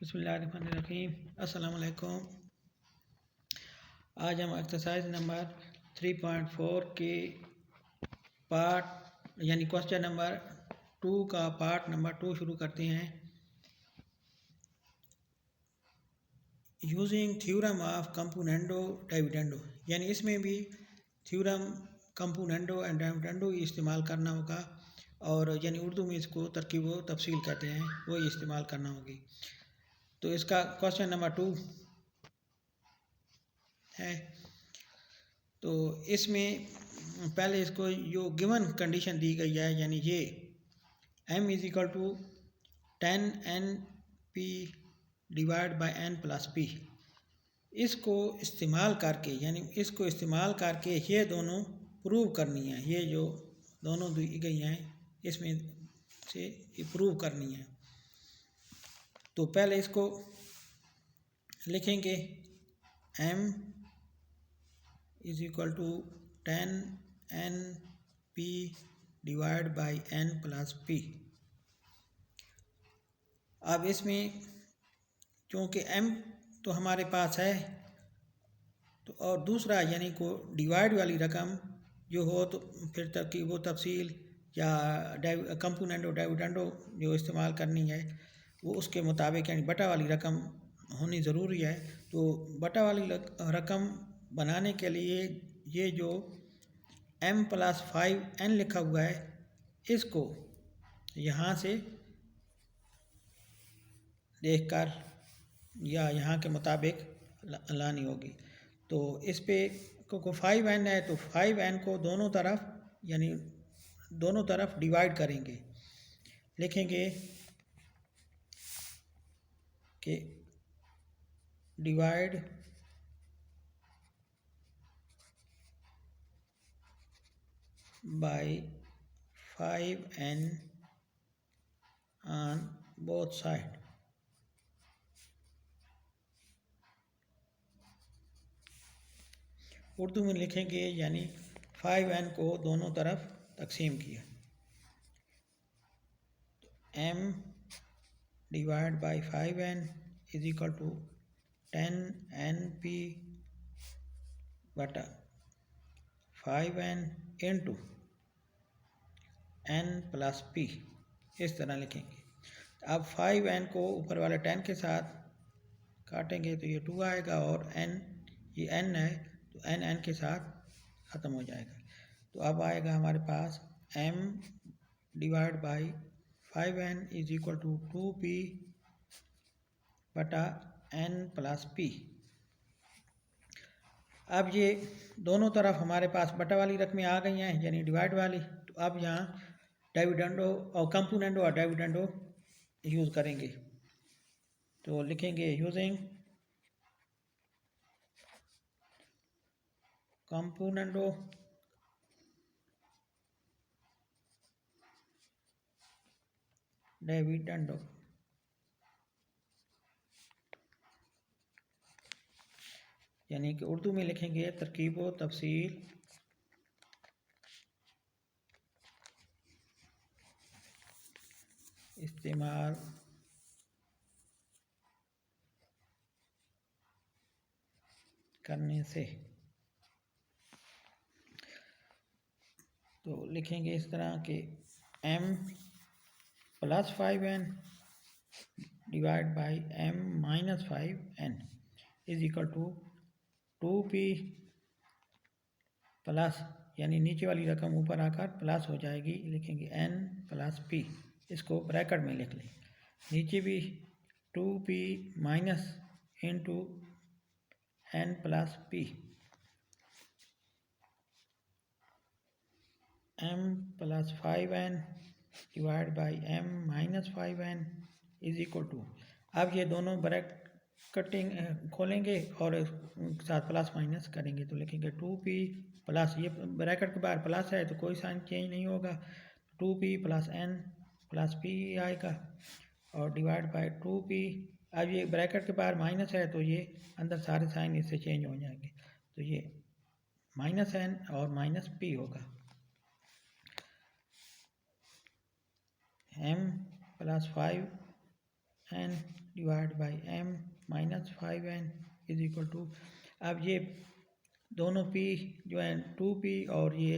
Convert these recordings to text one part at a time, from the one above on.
बिस्मिल्लाहिर्रहमानिर्रहीम। अस्सलाम वालेकुम। आज हम एक्सरसाइज नंबर 3.4 के पार्ट यानी क्वेश्चन नंबर 2 का पार्ट नंबर 2 शुरू करते हैं। Using theorem of componendo dividendo, यानी इसमें भी थ्योरम कंपोनेंडो एंड डिविडेंडो इस्तेमाल करना होगा और यानी उर्दू में इसको तरकीब व तफसील कहते हैं, वही इस्तेमाल करना होगी। तो इसका क्वेश्चन नंबर 2 है। तो इसमें पहले इसको जो गिवन कंडीशन दी गई है, यानी ये m is equal to 10np divide by n plus p, इसको इस्तेमाल करके यानी इसको इस्तेमाल करके ये दोनों प्रूव करनी है। ये जो दोनों दी गई हैं इसमें से ये प्रूव करनी है। तो पहले इसको लिखेंगे m is equal to 10np divide by n plus p। अब इसमें क्योंकि m तो हमारे पास है, तो और दूसरा यानी को डिवाइड वाली रकम जो हो तो फिर तरकीब व तफसील या कंपोनेंडो डिविडेंडो जो इस्तेमाल करनी है वो उसके मुताबिक यानी बटा वाली रकम होनी ज़रूरी है। तो बटा वाली रकम बनाने के लिए ये जो m प्लस 5n लिखा हुआ है इसको यहाँ से देखकर या यहाँ के मुताबिक लानी होगी। तो इस पे को 5n है तो 5n को दोनों तरफ यानी दोनों तरफ डिवाइड करेंगे। लिखेंगे कि divide by 5n on both side. Urdu में लिखेंगे यानी 5n को दोनों तरफ तकसीम किया। m divide by 5n is equal to 10np बटा 5n into n plus p, इस तरह लिखेंगे। अब 5n को ऊपर वाले 10 के साथ काटेंगे तो ये 2 आएगा और n ये n है तो n के साथ ख़त्म हो जाएगा। तो अब आएगा हमारे पास m divide by 5n is equal to 2p बटा n प्लस p। अब ये दोनों तरफ हमारे पास बटा वाली रकमें आ गई हैं यानी डिवाइड वाली। तो अब यहाँ डिविडेंडो और कंपोनेंडो और डिविडेंडो यूज़ करेंगे। तो लिखेंगे यूजिंग कंपोनेंडो डिविडेंडो, यानी कि उर्दू में लिखेंगे तरकीब व तफसील इस्तेमाल करने से। तो लिखेंगे इस तरह के m plus 5n divide by m minus 5n is equal to 2p plus यानी नीचे वाली रकम ऊपर आकर प्लस हो जाएगी। लिखेंगे n प्लस p, इसको ब्रैकेट में लिख लें। नीचे भी 2p minus into n plus p, m plus 5n divide by m minus 5n is equal to, अब ये दोनों ब्रैकेटिंग खोलेंगे और साथ प्लस माइनस करेंगे। तो लिखेंगे 2p प्लस, ये ब्रैकेट के बाहर प्लस है तो कोई साइन चेंज नहीं होगा, 2p plus n plus p आएगा और डिवाइड बाई 2p। अब ये ब्रैकेट के बाहर माइनस है तो ये अंदर सारे साइन इससे चेंज हो जाएंगे। तो ये माइनस n और माइनस p होगा। m plus 5n divide by m minus 5n is equal to, अब ये दोनों p जो है 2p और ये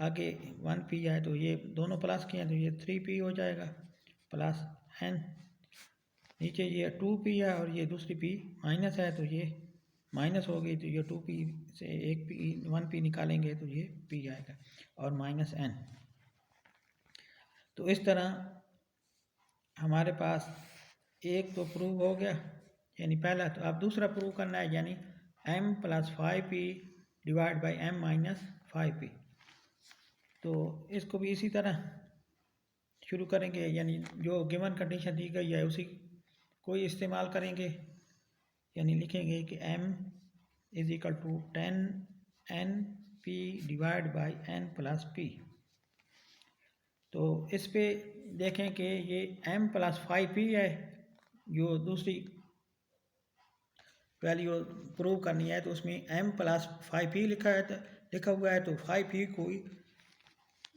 आगे 1p है तो ये दोनों प्लस किए हैं तो ये 3p हो जाएगा प्लस n, नीचे ये 2p है और ये दूसरी p माइनस है तो ये माइनस हो गई तो ये 2p से एक p 1p निकालेंगे तो ये p आएगा और माइनस n। तो इस तरह हमारे पास एक तो प्रूव हो गया यानी पहला, तो अब दूसरा प्रूव करना है यानी m plus 5p divide by m minus 5p। तो इसको भी इसी तरह शुरू करेंगे यानी जो गिवन कंडीशन दी गई है उसी को इस्तेमाल करेंगे, यानी लिखेंगे कि m is equal to 10np divide by n plus p। तो इस पे देखें कि ये m प्लस 5p है, जो दूसरी वैल्यू प्रूव करनी है तो उसमें m प्लस 5p लिखा हुआ है तो 5p को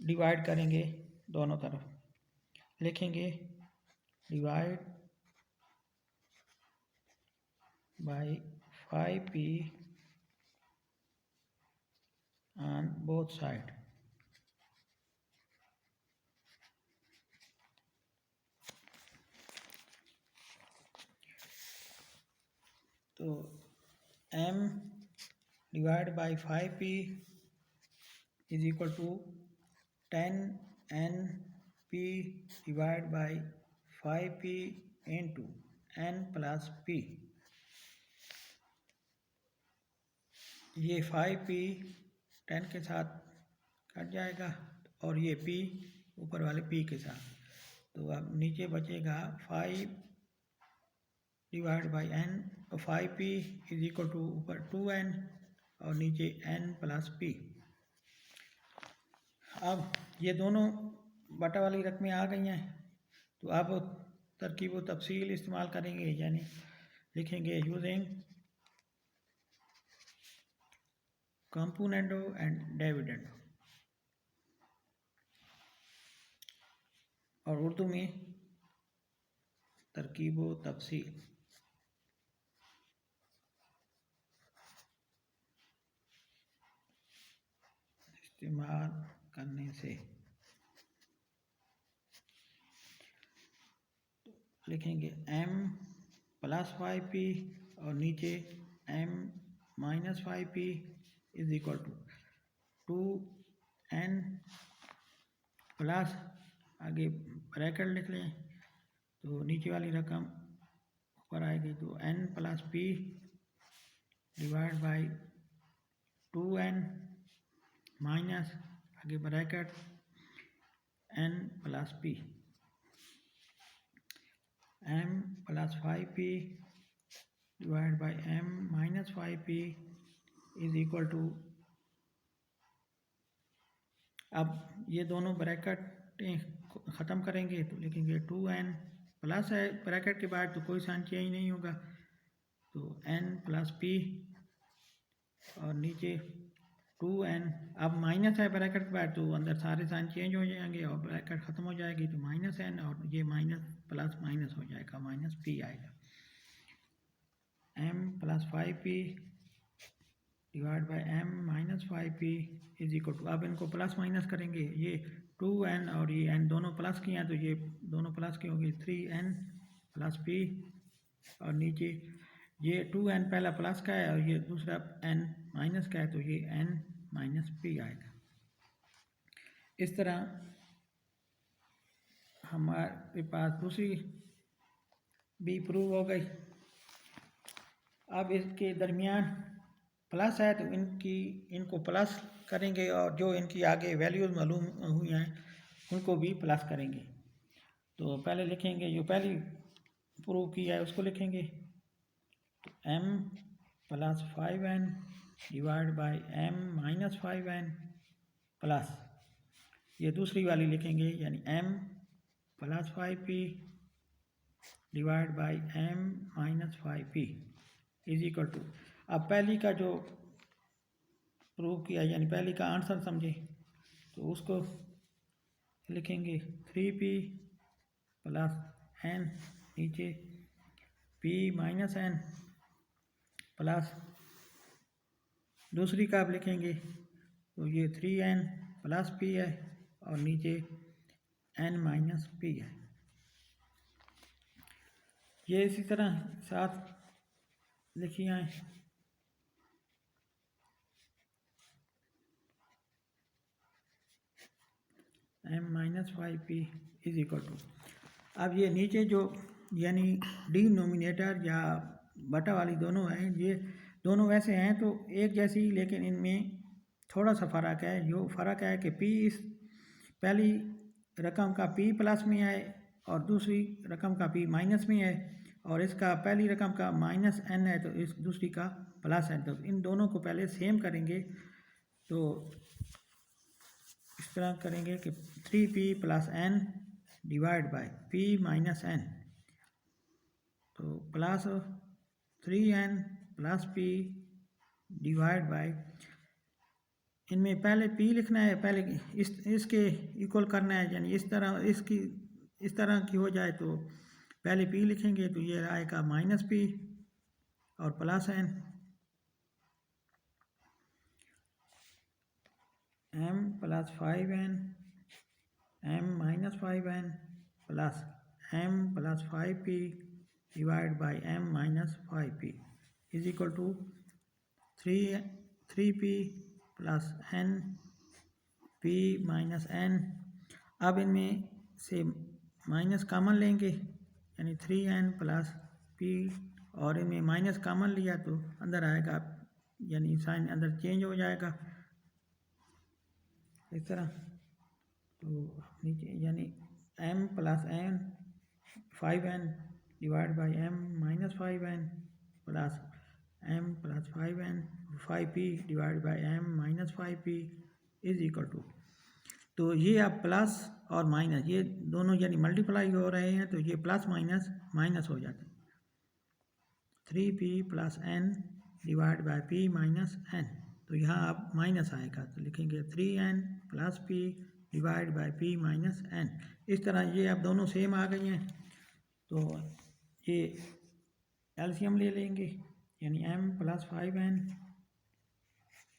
डिवाइड करेंगे दोनों तरफ, लिखेंगे divide by 5p on both side. तो m divide by 5p is equal to 10np divide by 5p into n plus p। ये 5p 10 के साथ कट जाएगा और ये p ऊपर वाले p के साथ, तो अब नीचे बचेगा 5 divide by n, 5p is equal to ऊपर 2n और नीचे n प्लस p। अब ये दोनों बटा वाली रकमें आ गई हैं तो अब तरकीब व तफसील इस्तेमाल करेंगे, यानी लिखेंगे यूजिंग कंपोनेंडो एंड डिविडेंडो, और उर्दू में तरकीब व तफसील। इस्तेमाल करने से लिखेंगे m प्लस 5p और नीचे m minus 5p is equal to 2n plus, आगे ब्रैकेट लिख लें तो नीचे वाली रकम ऊपर आएगी तो n plus p divide by 2n minus आगे bracket n plus p, m plus 5p divide by m minus 5p is equal to, अब ये दोनों ब्रैकेट ख़त्म करेंगे तो लिखेंगे 2n प्लस है ब्रैकेट के बाद तो कोई साइन चेंज नहीं होगा तो n प्लस p और नीचे 2n, अब माइनस है ब्रैकेट के बाद तो अंदर सारे साइन चेंज हो जाएंगे और ब्रैकेट ख़त्म हो जाएगी तो माइनस n और ये माइनस प्लस माइनस हो जाएगा, माइनस p आएगा। m plus 5p divide by m minus 5p is equal to, अब इनको प्लस माइनस करेंगे, ये 2n और ये n दोनों प्लस किए हैं तो ये दोनों प्लस की होगी 3n प्लस p और नीचे ये 2n पहला प्लस का है और ये दूसरा n माइनस का है तो ये n माइनस p आएगा। इस तरह हमारे पास दूसरी भी प्रूव हो गई। अब इसके दरमियान प्लस है तो इनको प्लस करेंगे और जो इनकी आगे वैल्यूज़ मालूम हुई हैं उनको भी प्लस करेंगे। तो पहले लिखेंगे जो पहली प्रूव की है उसको लिखेंगे तो m plus 5n divide by m minus 5n plus ये दूसरी वाली लिखेंगे यानी m plus 5p divide by m minus 5p is equal to, अब पहली का जो प्रूव किया यानी पहली का आंसर समझे तो उसको लिखेंगे 3p प्लस n नीचे p माइनस एन प्लस दूसरी का आप लिखेंगे तो ये 3n प्लस p है और नीचे n माइनस p है। ये इसी तरह साथ लिखिए आए m minus 5p is equal to, अब ये नीचे जो यानी डिनोमिनेटर या बटा वाली दोनों हैं, ये दोनों वैसे हैं तो एक जैसी, लेकिन इनमें थोड़ा सा फ़र्क है। जो फ़र्क है कि p इस पहली रकम का p प्लस में है और दूसरी रकम का p माइनस में है, और इसका पहली रकम का माइनस n है तो इस दूसरी का प्लस n। तो इन दोनों को पहले सेम करेंगे तो इस तरह करेंगे कि 3p plus n divide by p minus n, तो plus 3n plus p divide by, इनमें पहले p लिखना है, पहले इसके इक्वल करना है, यानी इस तरह की हो जाए तो पहले p लिखेंगे तो ये आएगा माइनस p और plus n m plus 5n m minus 5n plus m plus 5p divide by m minus 5p is equal to 3p plus n p minus n। अब इनमें से माइनस कॉमन लेंगे यानी 3n प्लस p, और इनमें minus common लिया तो अंदर आएगा, यानी साइन अंदर चेंज हो जाएगा इस तरह। तो नीचे यानी m plus n 5n divide by m minus 5n plus m plus 5n 5p divide by m minus 5p is equal to, तो ये अब प्लस और माइनस ये दोनों यानी मल्टीप्लाई हो रहे हैं तो ये प्लस माइनस माइनस हो जाते हैं। 3p plus n divide by p minus n, तो यहाँ अब माइनस आएगा तो लिखेंगे 3n plus p divide by p minus n। इस तरह ये अब दोनों सेम आ गई हैं तो ये एलसीएम ले लेंगे, यानी m plus 5n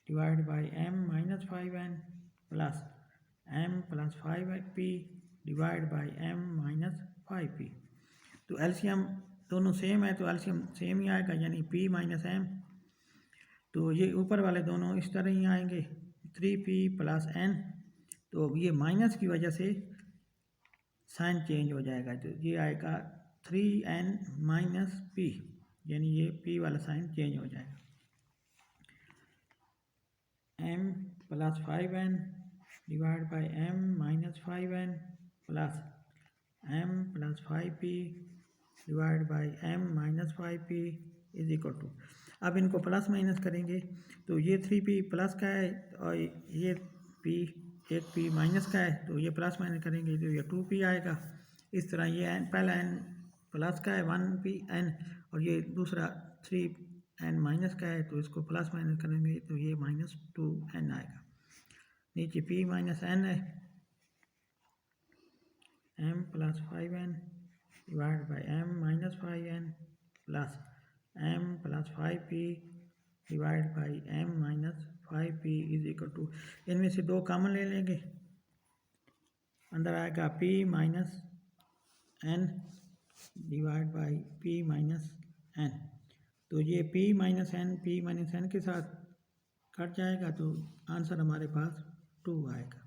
divide by m minus 5n plus m plus 5p divide by m minus 5p। तो एलसीएम दोनों सेम है तो एलसीएम सेम ही आएगा, यानी p माइनस m। तो ये ऊपर वाले दोनों इस तरह ही आएंगे 3p प्लस n, तो ये माइनस की वजह से साइन चेंज हो जाएगा तो ये आएगा 3n माइनस p, यानी ये p वाला साइन चेंज हो जाएगा। m plus 5n divide by m minus 5n plus m plus 5p divide by m minus 5p is equal to, अब इनको प्लस माइनस करेंगे तो ये 3p प्लस का है और ये p एक p माइनस का है, तो ये प्लस माइनस करेंगे तो ये 2p आएगा। इस तरह ये n पहला n प्लस का है 1pn और ये दूसरा 3n माइनस का है, तो इसको प्लस माइनस करेंगे तो ये माइनस 2n आएगा। नीचे p माइनस n है, m plus 5n divide by m minus 5n plus m plus 5p divide by m minus 5p is equal to, इनमें से दो कॉमन ले लेंगे, अंदर आएगा p minus n divide by p minus n। तो ये p माइनस n के साथ कट जाएगा तो आंसर हमारे पास 2 आएगा।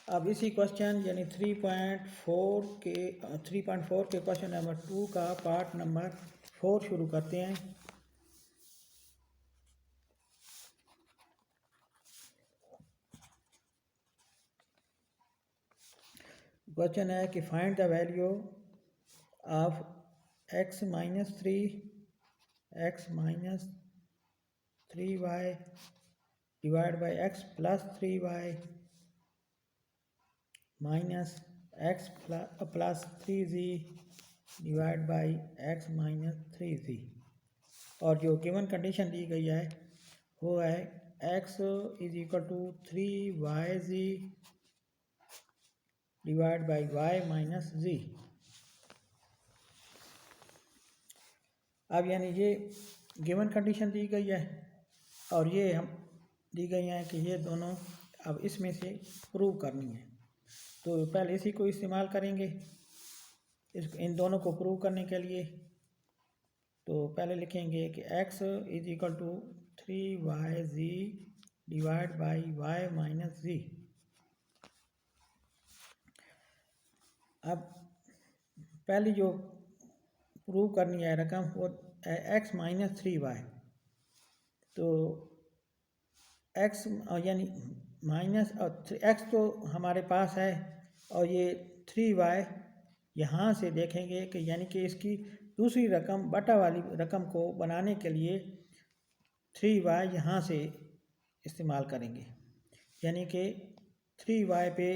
अब इसी क्वेश्चन यानी 3.4 के क्वेश्चन नंबर 2 का पार्ट नंबर 4 शुरू करते हैं। क्वेश्चन है कि find the value of x minus 3y divide by x plus 3y minus x plus 3z divide by x minus 3z, और जो गिवन कंडीशन दी गई है वो है x is equal to 3yz divide by y minus z। अब यानी ये given condition दी गई है और ये हम दी गई हैं कि ये दोनों अब इसमें से प्रूव करनी है। तो पहले इसी को इस्तेमाल करेंगे इन दोनों को प्रूव करने के लिए। तो पहले लिखेंगे कि x is equal to 3yz divide by y minus z। अब पहली जो प्रूव करनी है रकम वो x माइनस 3y। तो x यानी माइनस x तो हमारे पास है और ये 3y यहाँ से देखेंगे कि यानी कि इसकी दूसरी रकम बटा वाली रकम को बनाने के लिए 3y यहाँ से इस्तेमाल करेंगे, यानी कि 3y पे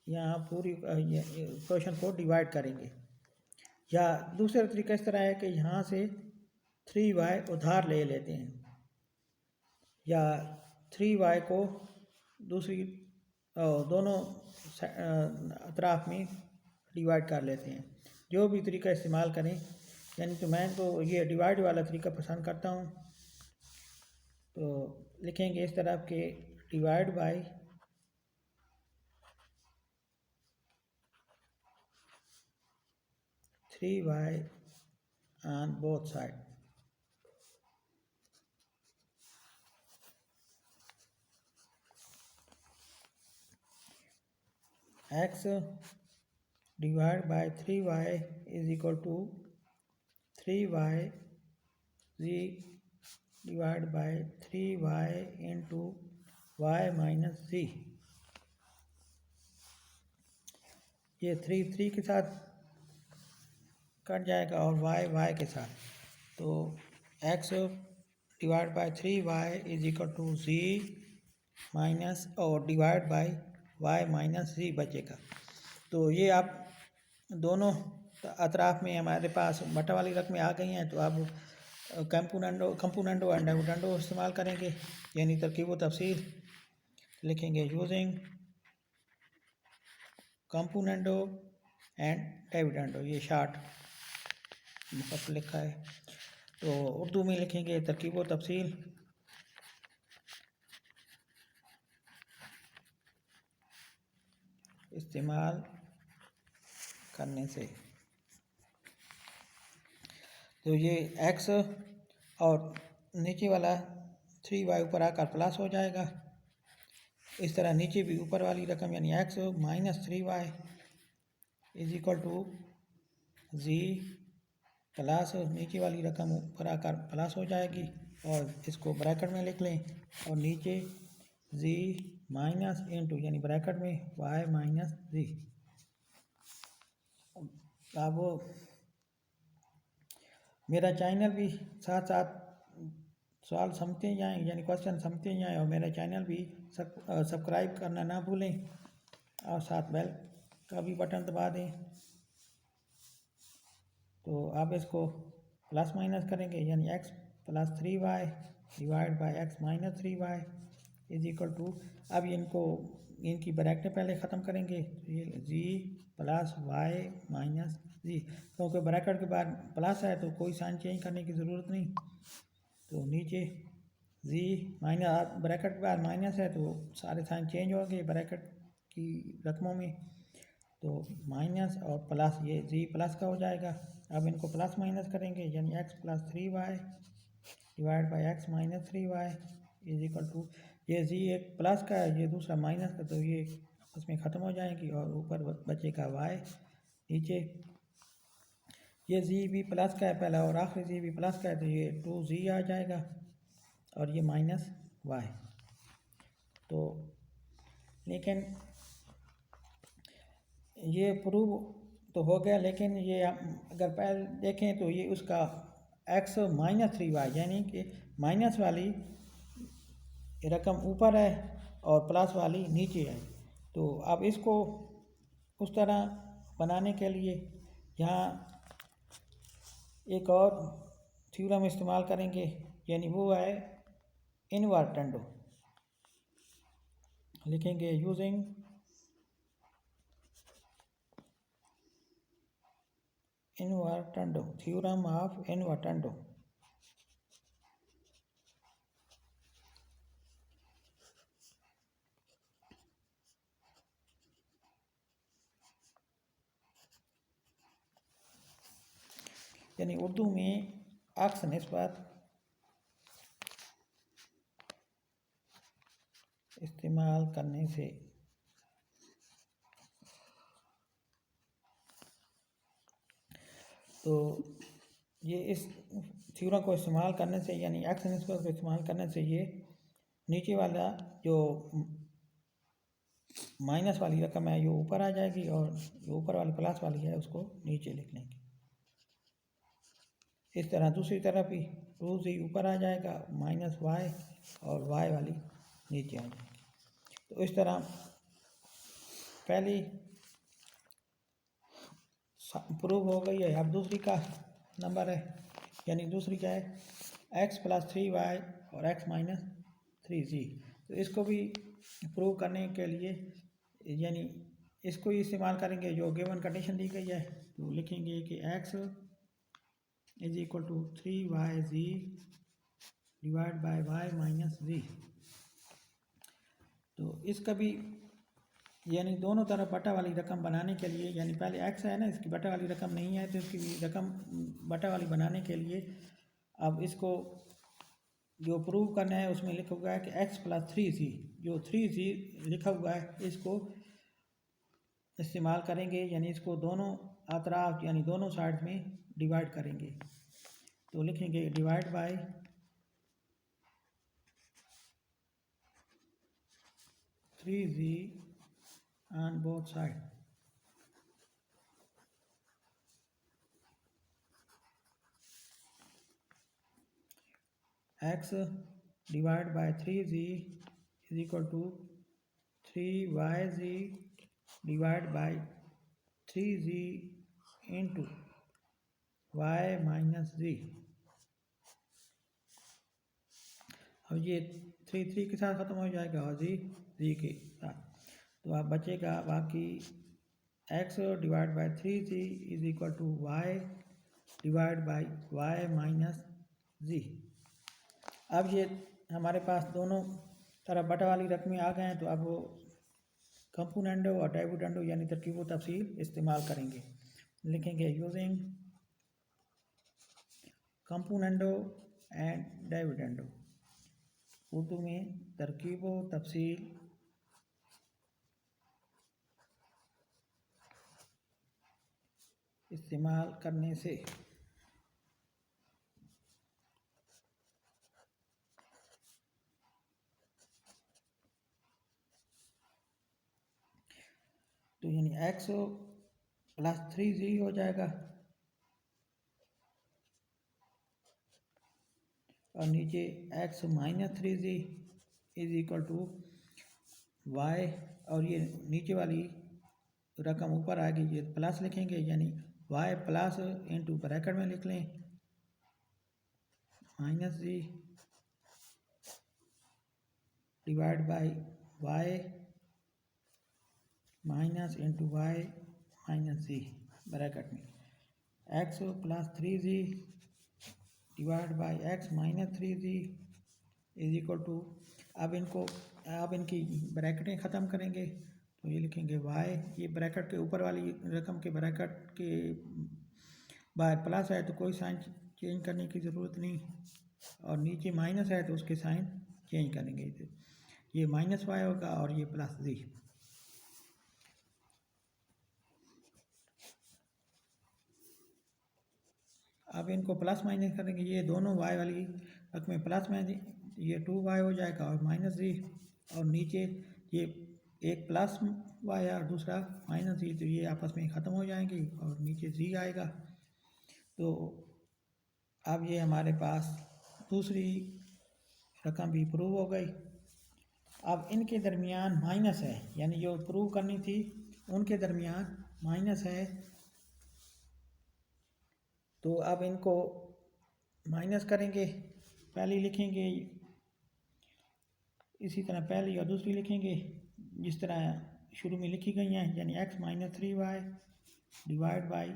यहाँ पूरी क्वेश्चन को डिवाइड करेंगे। या दूसरा तरीका इस तरह है कि यहाँ से 3y उधार ले लेते हैं या 3y को दूसरी दोनों अतराफ में डिवाइड कर लेते हैं। जो भी तरीका इस्तेमाल करें, यानी कि मैं तो ये डिवाइड वाला तरीका पसंद करता हूँ। तो लिखेंगे इस तरफ के divide by 3y on both sides। x divided by 3y is equal to 3y z divided by 3y into y minus z। ये 3 के साथ कट जाएगा और y के साथ। तो x divide by 3y is equal to z minus और divide by y minus z बचेगा। तो ये आप दोनों अतराफ में हमारे पास बटा वाली रकमें आ गई हैं। तो अब कंपोनेंटो एंड डिविडेंडो इस्तेमाल करेंगे, यानी तरकीब व तफसील लिखेंगे यूजिंग कंपोनेंटो एंड डिविडेंडो। ये शार्ट मुख्तसर लिखा है। तो उर्दू में लिखेंगे तरकीब व तफसील। इस्तेमाल करने से तो ये x और नीचे वाला 3y ऊपर आकर प्लस हो जाएगा। इस तरह नीचे भी ऊपर वाली रकम यानी x minus 3y is equal to z plus नीचे वाली रकम ऊपर आकर प्लस हो जाएगी और इसको ब्रैकेट में लिख लें और नीचे z माइनस इंटू यानी ब्रैकेट में y माइनस z। अब मेरा चैनल भी साथ साथ सवाल समझते जाएं, यानी क्वेश्चन समझते जाएं और मेरा चैनल भी सब्सक्राइब करना ना भूलें और साथ बेल का भी बटन दबा दें। तो आप इसको प्लस माइनस करेंगे, यानी x plus 3y divide by x minus 3y is equal to, अब इनकी ब्रैकेट पहले ख़त्म करेंगे। ये z plus y minus z, क्योंकि ब्रैकेट के बाद प्लस है तो कोई साइन चेंज करने की ज़रूरत नहीं। तो नीचे z माइनस ब्रैकेट के बाद माइनस है तो सारे साइन चेंज हो गए ब्रैकेट की रकमों में। तो माइनस और प्लस ये z प्लस का हो जाएगा। अब इनको प्लस माइनस करेंगे, यानी x plus 3y divide by x minus 3y is equal to, ये z एक प्लस का है ये दूसरा माइनस का, तो ये आपस में ख़त्म हो जाएंगी और ऊपर बचेगा y। नीचे ये z भी प्लस का है पहला और आखिरी z भी प्लस का है, तो ये 2z आ जाएगा और ये माइनस y। तो लेकिन ये प्रूव तो हो गया, लेकिन ये अगर पहले देखें तो ये उसका x माइनस 3y यानी कि माइनस वाली रकम ऊपर है और प्लस वाली नीचे है। तो अब इसको उस तरह बनाने के लिए यहाँ एक और थ्योरम इस्तेमाल करेंगे, यानी वो है इनवर्टेंडो। लिखेंगे यूजिंग इनवर्टेंडो, थ्योरम ऑफ इनवर्टेंडो। यानी उर्दू में अक्स निस्बत इस्तेमाल करने से तो ये इस थ्योरम को इस्तेमाल करने से यानी अक्स निस्बत को इस्तेमाल करने से ये नीचे वाला जो माइनस वाली रकम है ये ऊपर आ जाएगी और जो ऊपर वाली प्लस वाली है उसको नीचे लिख लेंगे। इस तरह दूसरी तरफ भी टू से ऊपर आ जाएगा माइनस वाई और वाई वाली नीचे आ जाएगी। तो इस तरह पहली प्रूव हो गई है। अब दूसरी का नंबर है, यानी दूसरी क्या है, x प्लस 3y और x माइनस 3z। तो इसको भी प्रूव करने के लिए यानी इसको ही इस्तेमाल करेंगे जो गिवन कंडीशन दी गई है। तो लिखेंगे कि x is equal to 3yz divide by y minus z। तो इसका भी यानी दोनों तरफ बटा वाली रकम बनाने के लिए, यानी पहले x है ना, इसकी बटा वाली रकम नहीं है तो इसकी रकम बटा वाली बनाने के लिए अब इसको जो प्रूव करना है उसमें लिखा हुआ है कि x प्लस 3z, जो 3z लिखा हुआ है इसको इस्तेमाल करेंगे, यानी इसको दोनों अतराफ यानी दोनों साइड में डिवाइड करेंगे। तो लिखेंगे divide bye 3z on both sides। x divided by 3z is equal to 3yz divided by 3z into y minus z। अब ये 3 के साथ ख़त्म हो जाएगा और z के साथ, तो अब बचेगा बाकी x divide by 3z is equal to y divide by y minus z। अब ये हमारे पास दोनों तरफ बटा वाली रकमें आ गए हैं, तो अब वो कंपोनेंडो और डिविडेंडो यानी तरकीब तफसील इस्तेमाल करेंगे। लिखेंगे using componendo and dividendo, Urdu में तरकीब तफसील इस्तेमाल करने से। तो यानी x प्लस 3z हो जाएगा और नीचे x minus 3z is equal to y, और ये नीचे वाली रकम ऊपर आ गई, ये प्लस लिखेंगे यानी y प्लस इंटू ब्रैकेट में लिख लें minus z divide by y minus into y minus z bracket में x plus 3z divide by x minus 3z is equal to, अब इनकी ब्रैकेटें ख़त्म करेंगे तो ये लिखेंगे y, ये ब्रैकेट के ऊपर वाली रकम के ब्रैकेट के बाहर प्लस है तो कोई साइन चेंज करने की ज़रूरत नहीं, और नीचे माइनस है तो उसके साइन चेंज करेंगे, तो ये माइनस y होगा और ये प्लस z। अब इनको प्लस माइनस करेंगे, ये दोनों y वाली रकमें प्लस में ये 2y हो जाएगा और माइनस z, और नीचे ये एक प्लस y है और दूसरा माइनस z, तो ये आपस में ख़त्म हो जाएंगे और नीचे z आएगा। तो अब ये हमारे पास दूसरी रकम भी प्रूव हो गई। अब इनके दरमियान माइनस है, यानी जो प्रूव करनी थी उनके दरमियान माइनस है, तो अब इनको माइनस करेंगे। पहली लिखेंगे इसी तरह पहली और दूसरी लिखेंगे, जिस तरह शुरू में लिखी गई हैं, यानी x minus 3y divide by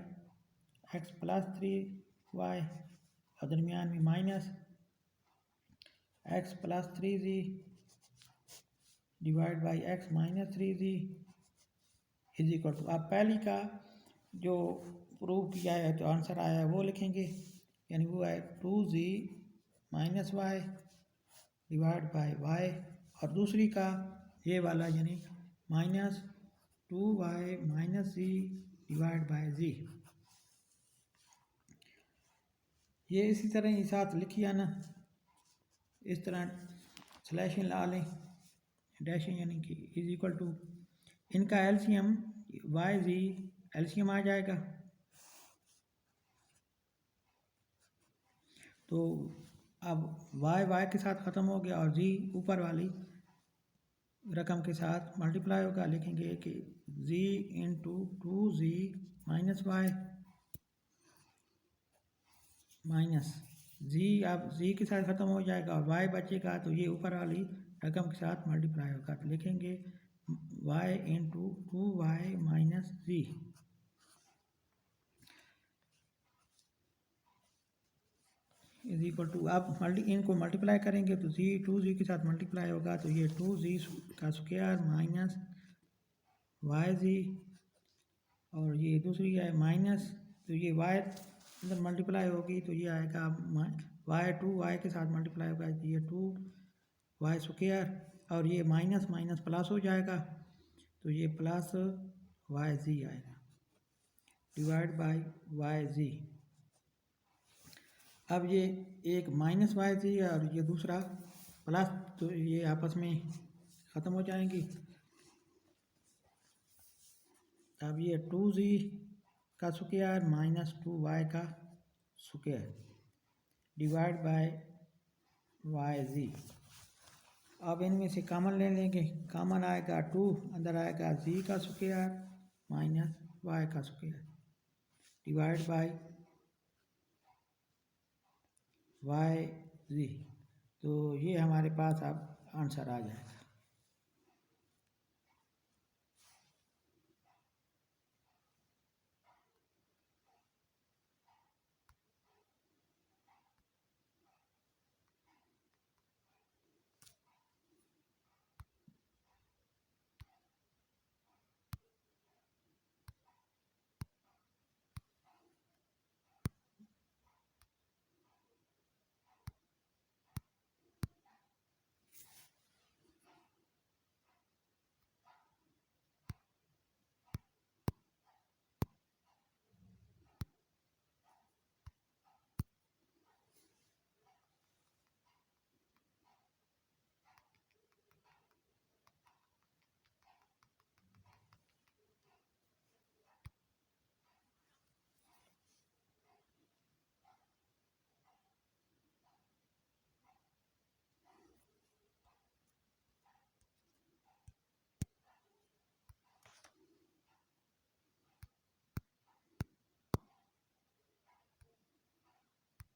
x plus 3y और दरमियान में minus x plus 3z divide by x minus 3z is equal to, आप पहली का जो प्रूव किया है तो आंसर आया है वो लिखेंगे, यानी वो है 2z minus y divide by y, और दूसरी का ये वाला यानी minus 2y minus z divide by z। ये इसी तरह ही साथ लिखिए ना, इस तरह स्लैशिंग ला लें, डैशिंग यानी कि इज इक्वल टू, इनका एलसीएम वाई जी एलसीएम आ जाएगा। तो अब वाई वाई के साथ ख़त्म हो गया और जी ऊपर वाली रकम के साथ मल्टीप्लाई होगा, लिखेंगे कि Z into 2z minus Y minus Z, अब जी के साथ ख़त्म हो जाएगा और वाई बचेगा तो ये ऊपर वाली रकम के साथ मल्टीप्लाई होगा, तो लिखेंगे y into 2y minus z. Is equal to, आप इनको मल्टीप्लाई करेंगे तो जी 2z के साथ मल्टीप्लाई होगा, तो ये 2z का स्क्वायर माइनस वाई जी, और ये दूसरी है माइनस, तो ये y अंदर मल्टीप्लाई होगी तो ये आएगा y 2y के साथ मल्टीप्लाई होगा, ये 2y स्क्वायर, और ये माइनस माइनस प्लस हो जाएगा तो ये प्लस वाई जी आएगा डिवाइड बाई वाई जी। अब ये एक माइनस वाई जी है और ये दूसरा प्लस, तो ये आपस में ख़त्म हो जाएंगी। अब ये 2z का स्क्वायर माइनस 2y का स्क्वायर डिवाइड बाय वाई जी। अब इनमें से कॉमन ले लेंगे, कॉमन आएगा 2, अंदर आएगा z का स्क्वायर माइनस y का स्क्वायर डिवाइड बाय वाई जी। तो ये हमारे पास अब आंसर आ जाएगा।